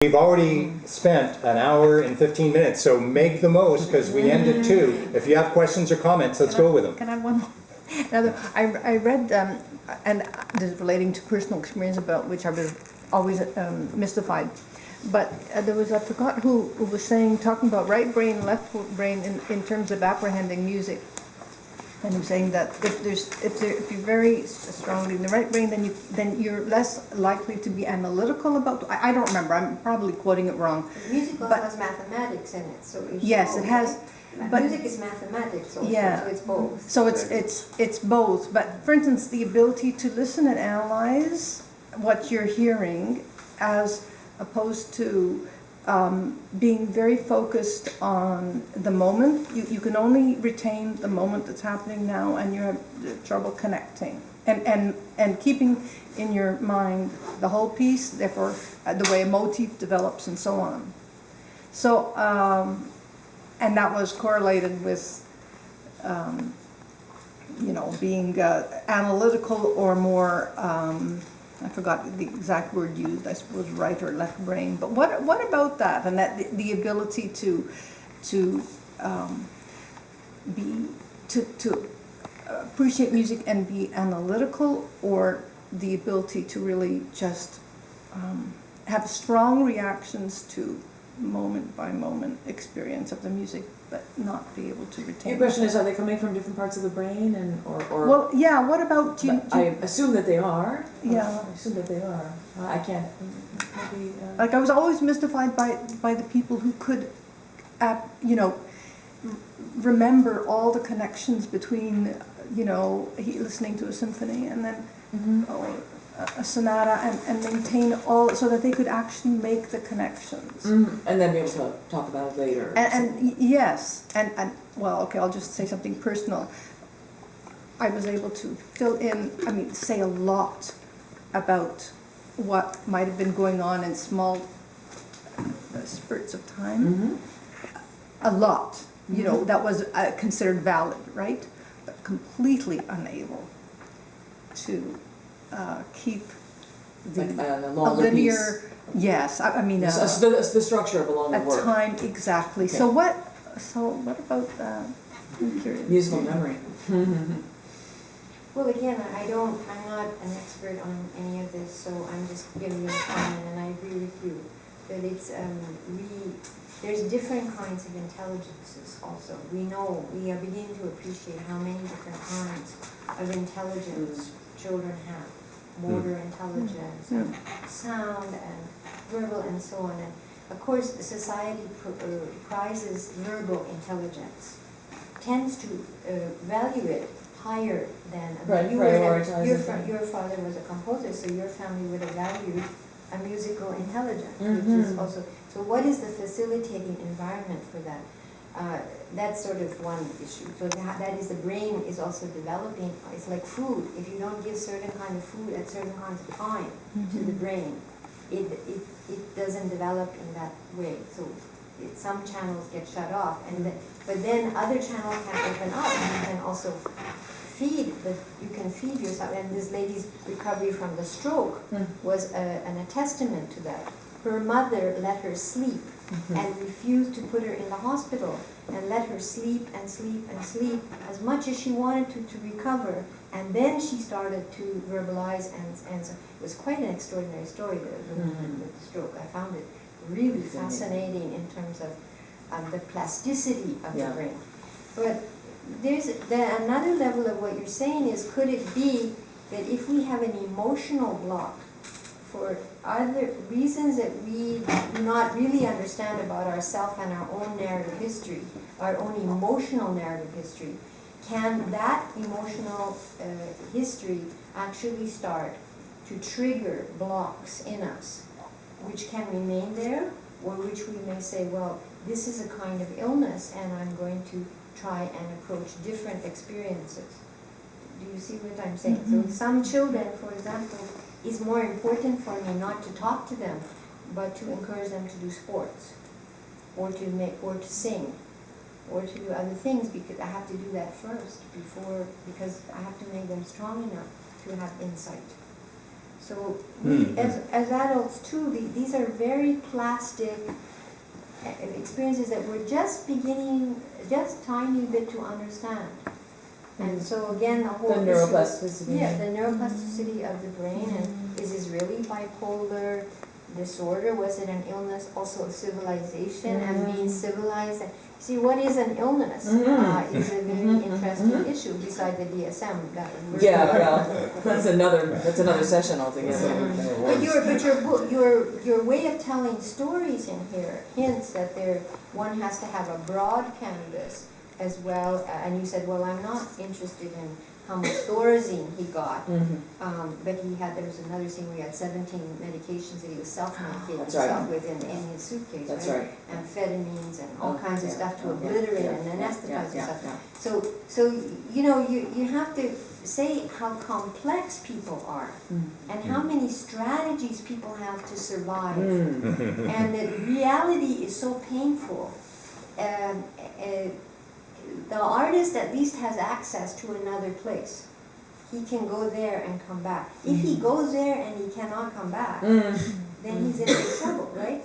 We've already spent an hour and 15 minutes, so make the most because we end at 2. If you have questions or comments, let's go with them. Can I have one more? Another, I read, and this is relating to personal experience about which I was always mystified, but there was, I forgot who was saying, talking about right brain, left brain in terms of apprehending music. And I'm saying that if you're very strongly in the right brain, then you're less likely to be analytical about. I don't remember. I'm probably quoting it wrong. Music also has mathematics in it, so yes, it has. But music is mathematics also, yeah, so it's both. So it's both. But for instance, the ability to listen and analyze what you're hearing, as opposed to being very focused on the moment. You can only retain the moment that's happening now, and you have trouble connecting and keeping in your mind the whole piece, therefore the way a motif develops and so on. So and that was correlated with you know, being analytical or more I forgot the exact word used, I suppose right or left brain. But what about that, and that the ability to appreciate music and be analytical, or the ability to really just have strong reactions to moment by moment experience of the music, but not be able to retain. Your question is, are they coming from different parts of the brain, and or well, yeah. What about you? I assume that they are. Yeah, I assume that they are. I can't. Maybe, like I was always mystified by the people who could, you know, remember all the connections between, you know, listening to a symphony and then a sonata, and maintain all, so that they could actually make the connections. And then be able to talk about it later. And yes, and well, okay, I'll just say something personal. I was able to fill in, I mean, say a lot about what might have been going on in small spurts of time. A lot, you know, that was considered valid, right? But completely unable to keep the like a linear piece. Yes, I mean the structure of a longer work. Time, exactly. Okay. So what about that? I'm curious. Musical memory. Well, again, I'm not an expert on any of this, so I'm just giving you a comment, and I agree with you that it's there's different kinds of intelligences also. We are beginning to appreciate how many different kinds of intelligence children have. Motor intelligence, and sound, and verbal, and so on. And of course, society prizes verbal intelligence, tends to value it higher than your father was a composer, so your family would have valued a musical intelligence, which is also. So, what is the facilitating environment for that? That's sort of one issue. So that is, the brain is also developing. It's like food. If you don't give certain kind of food at certain kinds of time to the brain, it doesn't develop in that way. So some channels get shut off, but then other channels can open up, and you can also feed. You can feed yourself. And this lady's recovery from the stroke was a testament to that. Her mother let her sleep and refused to put her in the hospital, and let her sleep and sleep and sleep as much as she wanted to recover. And then she started to verbalize, and so it was quite an extraordinary story, the stroke. I found it really fascinating in terms of the plasticity of the brain. But there's another level of what you're saying is, could it be that if we have an emotional block for other reasons that we do not really understand about ourselves and our own narrative history, our own emotional narrative history, can that emotional history actually start to trigger blocks in us, which can remain there, or which we may say, well, this is a kind of illness, and I'm going to try and approach different experiences. Do you see what I'm saying? So some children, for example, it's more important for me not to talk to them, but to encourage them to do sports, or to sing, or to do other things, because I have to do that first because I have to make them strong enough to have insight. So we, as adults too, these are very plastic experiences that we're just beginning, just tiny bit to understand. And so again, the whole The neuroplasticity. yeah, the neuroplasticity of the brain, and is this really bipolar disorder? Was it an illness, also a civilization, and being civilized? See, what is an illness is a very interesting issue beside the DSM. Yeah, well, that's another session altogether. But your way of telling stories in here hints that one has to have a broad canvas as well. And you said, well, I'm not interested in how much Thorazine he got, but there was another scene where he had 17 medications that he was self-medicating himself with in his suitcase. That's right. Amphetamines and all kinds of stuff to obliterate and anesthetize himself. So you have to say how complex people are and how many strategies people have to survive, and that reality is so painful. The artist at least has access to another place. He can go there and come back. If he goes there and he cannot come back, then he's in big trouble, right?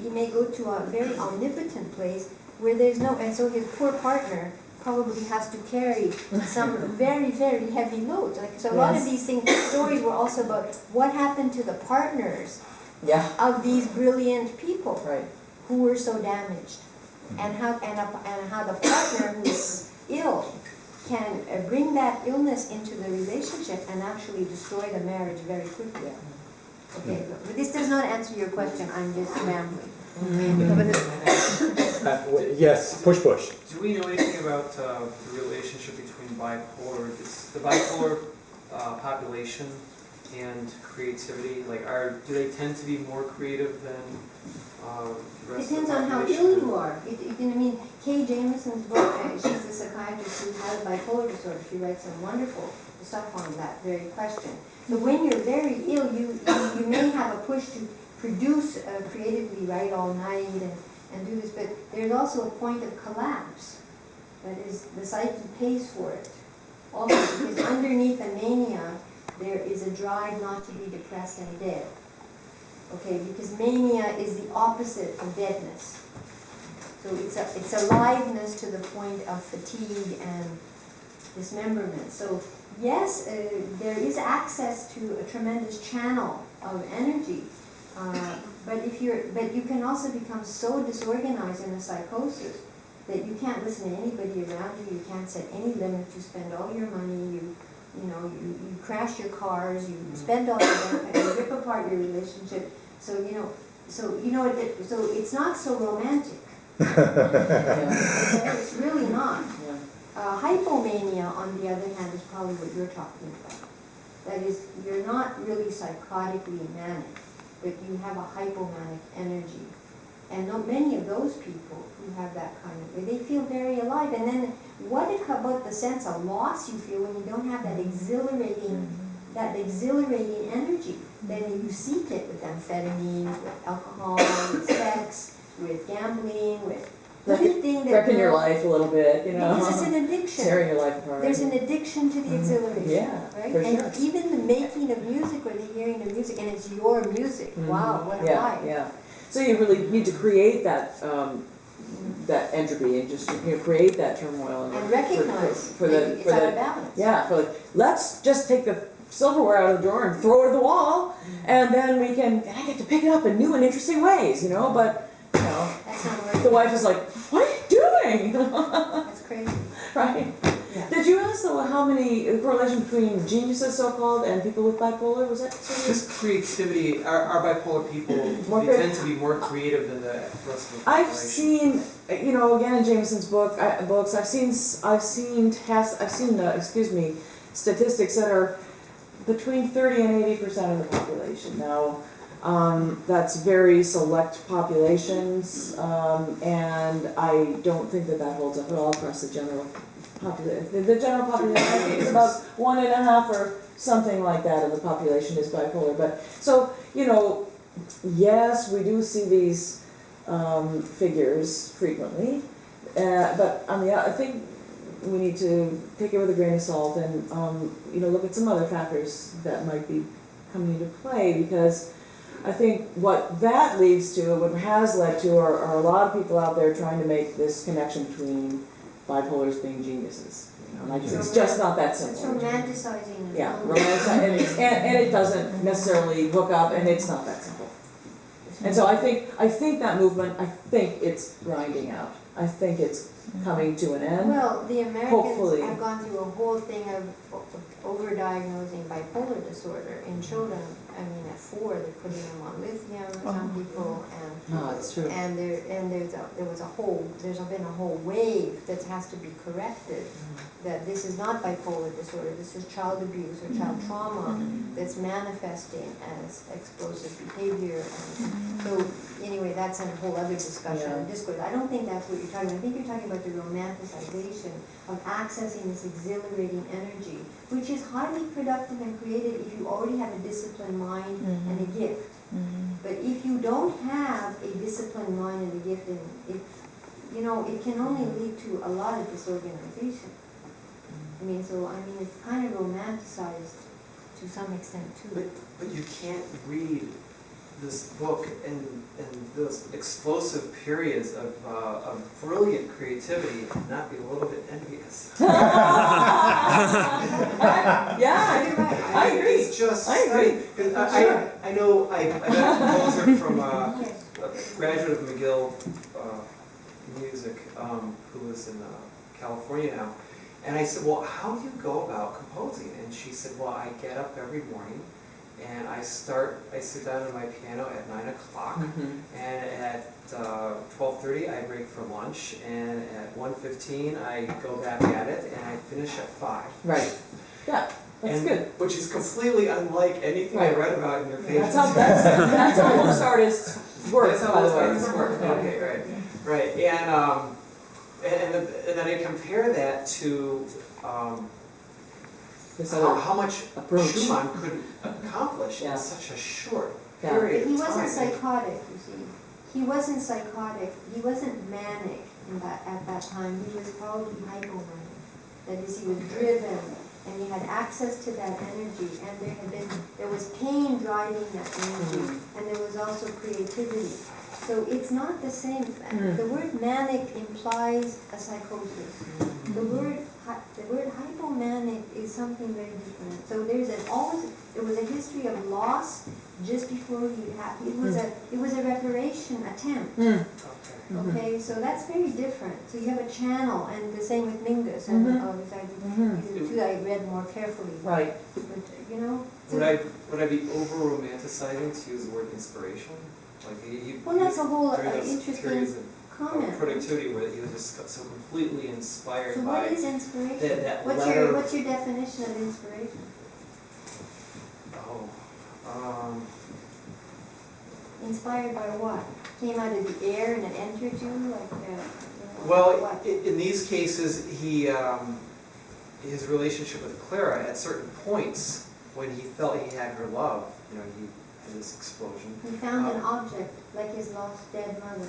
He may go to a very omnipotent place where there's no, and so his poor partner probably has to carry some very, very heavy loads. Like, so a lot of these stories were also about what happened to the partners of these brilliant people who were so damaged. And how the partner who's ill can bring that illness into the relationship and actually destroy the marriage very quickly. Okay, but this does not answer your question. I'm just rambling. Yes, push. Do we know anything about the relationship between the bipolar population and creativity? Like, do they tend to be more creative than the rest Depends of the on how population? ill you are. Kay Jameson's book, she's a psychiatrist who has bipolar disorder. She writes some wonderful stuff on that very question. So when you're very ill, you may have a push to produce creatively, write all night and do this, but there's also a point of collapse. That is, the psyche pays for it. Also, because underneath a mania, there is a drive not to be depressed and dead. Okay, because mania is the opposite of deadness. So it's aliveness to the point of fatigue and dismemberment. So yes, there is access to a tremendous channel of energy, but you can also become so disorganized in a psychosis that you can't listen to anybody around you. You can't set any limits. You spend all your money. You crash your cars. You spend all your money. You rip apart your relationship. So it's not so romantic. It's really not. Hypomania, on the other hand, is probably what you're talking about. That is, you're not really psychotically manic, but you have a hypomanic energy. And many of those people who have that kind of, they feel very alive. And then what about the sense of loss you feel when you don't have that exhilarating energy? Then you seek it with amphetamines, with alcohol, with sex, with gambling, with anything that wrecking your life a little bit, because it's an addiction. Tearing your life apart. There's an addiction to the exhilaration, right? For and sure. even the making of music or the hearing of music, and it's your music. Wow, what a high. Yeah. So you really need to create that that entropy and just create that turmoil and recognize it's out of balance. Yeah, let's just take the silverware out of the drawer and throw it at the wall, and then I get to pick it up in new and interesting ways, but that's not working. the wife is like, what are you doing? That's crazy. Right? Yeah. Did you ask though how many correlation between geniuses so-called and people with bipolar? Was that just creativity? Our bipolar people tend to be more creative than the rest of the population. I've seen, again in Jameson's books, I've seen statistics that are between 30 and 80% of the population. Now, that's very select populations, and I don't think that holds up at all across the general population. The general population is about 1.5 or something like that of the population is bipolar. But so, yes, we do see these figures frequently, but I think we need to take it with a grain of salt and look at some other factors that might be coming into play, because I think what that leads to, what has led to, are a lot of people out there trying to make this connection between bipolars being geniuses. You know, like, it's just not that It's simple. romanticizing. Yeah, and it doesn't necessarily hook up, and it's not that simple. And so I think that movement, I think it's grinding out. I think it's coming to an end. Well, the Americans Hopefully. have gone through a whole thing of overdiagnosing bipolar disorder in children. I mean, at 4, they're putting them on lithium, some people, No, it's true. and there's been a whole wave that has to be corrected. That this is not bipolar disorder, this is child abuse or child trauma that's manifesting as explosive behavior. And so, anyway, that's a whole other discussion and discourse. I don't think that's what you're talking about. I think you're talking about the romanticization of accessing this exhilarating energy, which is highly productive and creative if you already have a disciplined mind and a gift. But if you don't have a disciplined mind and a gift, it can only lead to a lot of disorganization. It's kind of romanticized to some extent too. But you can't read this book in those explosive periods of brilliant creativity and not be a little bit envious. Yeah, I agree. It's just, I agree. I know I met a composer from a graduate of McGill music who is in California now. And I said, well, how do you go about composing? And she said, well, I get up every morning and I sit down at my piano at 9 o'clock, and at 12:30 I break for lunch, and at 1:15 I go back at it, and I finish at 5. Right. Yeah, that's good. Which is completely unlike anything I read about in your pages. That's how most artists work, That's how by the most way. artists work. Okay, right. And then I compare that to how much approach Schumann could accomplish in such a short But period he of time. wasn't psychotic, you see. He wasn't psychotic. He wasn't manic at that time. He was probably hypomanic. That is, he was driven, and he had access to that energy, and there was pain driving that energy, and there was also creativity. So it's not the same. The word manic implies a psychosis. The word hypomanic is something very different. So there was a history of loss just before he had. It was a reparation attempt. Okay, so that's very different. So you have a channel, and the same with Mingus, and these are the two that I read more carefully. Right. But, Would I be over romanticizing to use the word inspiration? Like that's a whole during those interesting periods comment. of productivity where he was just so completely inspired So by what is inspiration? that What's letter. your definition of inspiration? Inspired by what? Came out of the air and it entered you? Well, what? in these cases, his relationship with Clara, at certain points, when he felt he had her love, he had this explosion. He found an object, like his lost dead mother.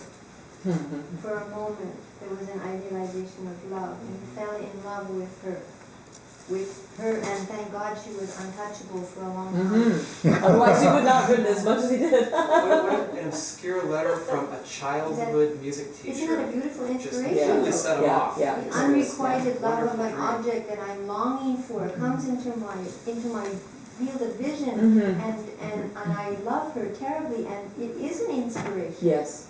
For a moment, there was an idealization of love, and he fell in love with her. And thank God she was untouchable for a long time. Otherwise he would not have written as much as he did. What an obscure letter from a childhood music teacher. Isn't that a beautiful Just inspiration? completely set him off. Yeah. The unrequited love of an Wonderful dream. object that I'm longing for comes into my field of vision, and I love her terribly, and it is an inspiration. Yes.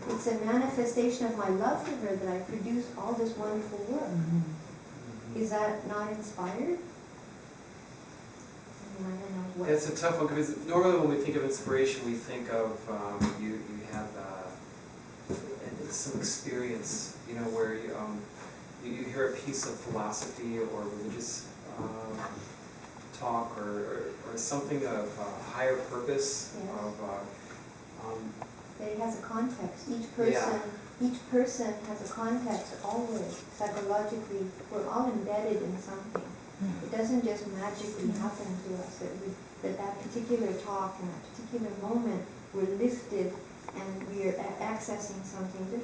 It's a manifestation of my love for her that I produce all this wonderful work. Is that not inspired? I don't know what. That's a tough one, because normally when we think of inspiration, we think of you have some experience, where you hear a piece of philosophy or religious talk or something of higher purpose. That it has a context. Each person has a context always, psychologically. We're all embedded in something. It doesn't just magically happen to us that particular talk and that particular moment we're lifted and we're accessing something different.